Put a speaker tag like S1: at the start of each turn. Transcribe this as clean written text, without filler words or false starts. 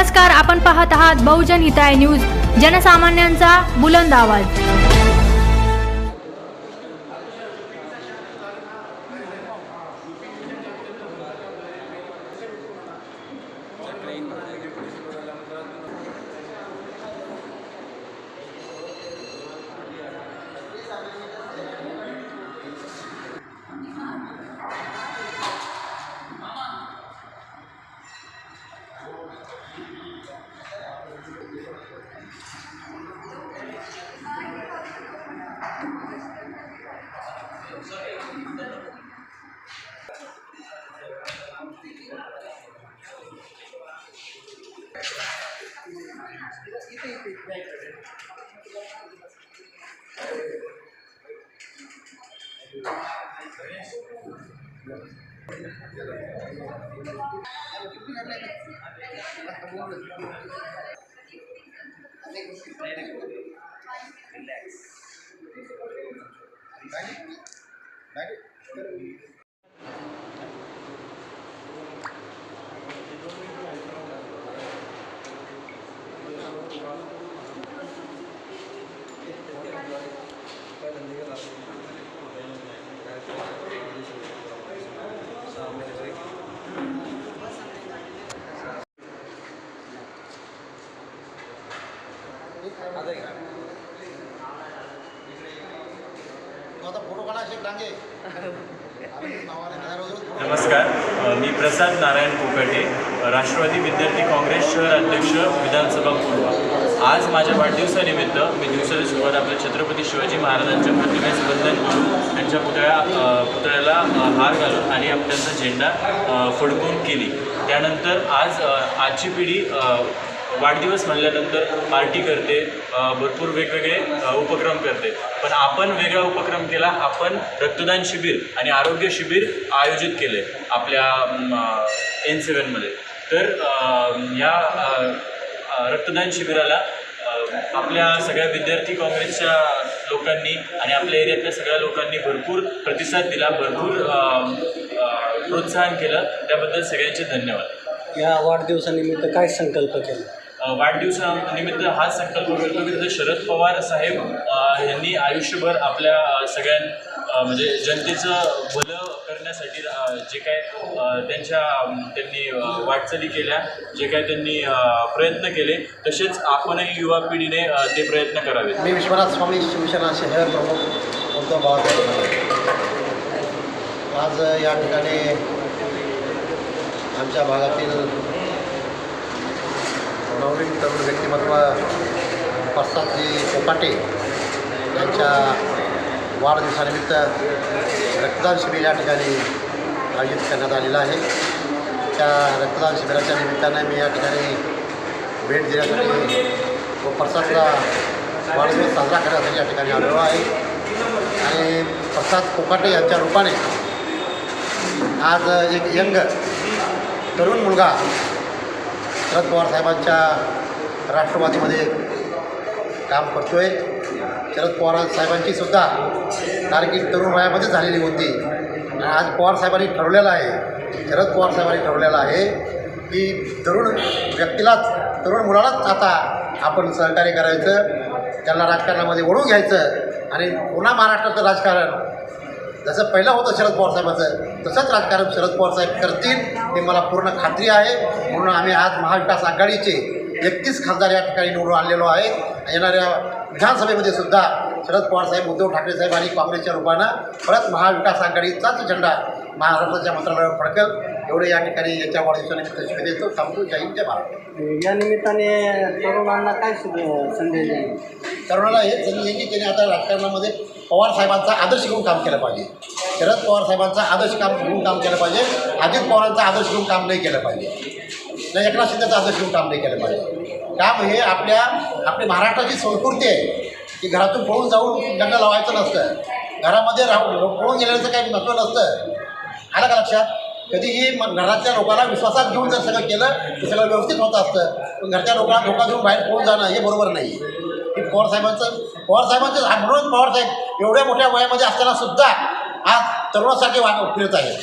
S1: नमस्कार, आपण पाहत आहात बहुजन हिताय न्यूज, जनसामान्यांचा बुलंद आवाज।
S2: नमस्कार, मी प्रसाद नारायण कोकाटे, राष्ट्रवादी विद्यार्थी काँग्रेस शहर अध्यक्ष, विधानसभा पूर्व। आज माझ्या वाढदिवसानिमित्त मी दिवसाची सुरुवात आपल्या छत्रपती शिवाजी महाराजांच्या प्रतिमेस वंदन करून त्यांच्या पुतळ्याला हार घालून आणि त्यांचा झेंडा फडकून केली। त्यानंतर आजची पिढी वाढदिवस म्हणल्यानंतर पार्टी करते, भरपूर वेगवेगळे उपक्रम करते, पण आपण वेगळा उपक्रम केला। आपण रक्तदान शिबिर आणि आरोग्य शिबिर आयोजित केले आपल्या N7मध्ये। तर या रक्तदान शिबिराला आपल्या सगळ्या विद्यार्थी काँग्रेसच्या लोकांनी आणि आपल्या एरियातल्या सगळ्या लोकांनी भरपूर प्रतिसाद दिला, भरपूर प्रोत्साहन केलं, त्याबद्दल सगळ्यांचे धन्यवाद।
S3: या वाढदिवसानिमित्त काय संकल्प केला?
S2: वाढदिवसानिमित्त हा संकल्प करतो की जसं शरद पवार साहेब यांनी आयुष्यभर आपल्या सगळ्या म्हणजे जनतेचं भलं करण्यासाठी जे काय त्यांनी वाटचाली केल्या, जे काय त्यांनी प्रयत्न केले, तसेच आपणही युवा पिढीने ते प्रयत्न करावेत।
S4: मी विश्वनाथ स्वामी शिवसेना शहर प्रमुख उद्धव बाळासाहेब। आज या ठिकाणी आमच्या भागातील नवरीन तरुण व्यक्तिमत्व प्रसादजी कोकाटे यांच्या वाढदिवसानिमित्त रक्तदान शिबिर या ठिकाणी आयोजित करण्यात आलेलं आहे। त्या रक्तदान शिबिराच्या निमित्ताने मी या ठिकाणी भेट देण्यासाठी व प्रसादचा वाढदिवस साजरा करण्यासाठी या ठिकाणी आलेलो आहे। आणि प्रसाद कोकाटे यांच्या रूपाने आज एक यंग तरुण मुलगा शरद पवार साहेबांच्या राष्ट्रवादीमध्ये काम करतो आहे। शरद पवार साहेबांची सुद्धा कारकीर्द तरुण वयामध्ये झालेली होती आणि आज पवार साहेबांनी ठरवलेलं आहे, शरद पवार साहेबांनी ठरवलेलं आहे की तरुण व्यक्तीलाच, तरुण मुलालाच आता आपण सहकार्य करायचं, त्यांना राजकारणामध्ये ओढून घ्यायचं आणि पुन्हा महाराष्ट्राचं राजकारण जसं पहिलं होतं शरद पवार साहेबांचं तसंच राजकारण शरद पवार साहेब करतील हे मला पूर्ण खात्री आहे। म्हणून आम्ही आज महाविकास आघाडीचे 31 खासदार या ठिकाणी निवडून आणलेलो आहे। येणाऱ्या विधानसभेमध्ये सुद्धा शरद पवार साहेब, उद्धव ठाकरे साहेब आणि काँग्रेसच्या रूपानं परत महाविकास आघाडीचाच झेंडा महाराष्ट्राच्या मंत्रालयावर फडकेल, एवढे या ठिकाणी याच्या वाढदिवसानिमित्त शुभेच्छा देतो। थांबतो। जय हिंद, जय भारत।
S3: या निमित्ताने तरुणांना काय संदेश देईल?
S4: तरुणाला हे संधी आहे की त्याने आता राजकारणामध्ये पवार साहेबांचा आदर्श घेऊन काम केलं पाहिजे, शरद पवार साहेबांचा आदर्श घेऊन काम केलं पाहिजे, अजित पवारांचा आदर्श घेऊन काम नाही केलं पाहिजे, नाही एकनाथ शिंदेचा आदर्श घेऊन काम नाही केलं पाहिजे। काम हे आपली महाराष्ट्राची संस्कृती आहे की घरातून पळून जाऊन लग्न लावायचं नसतं, घरामध्ये पळून गेल्याचं काही महत्त्व नसतं। आलं का लक्षात? कधीही घरातल्या लोकांना विश्वासात घेऊन जर सगळं केलं तर सगळं व्यवस्थित होत असतं, पण घरच्या लोकांना धोका देऊन बाहेर पळून जाणं हे बरोबर नाही। की पवार साहेबांचं म्हणून पवार साहेब एवढ्या मोठ्या वयामध्ये असताना सुद्धा आज तरुणासारखे फिरत आहे।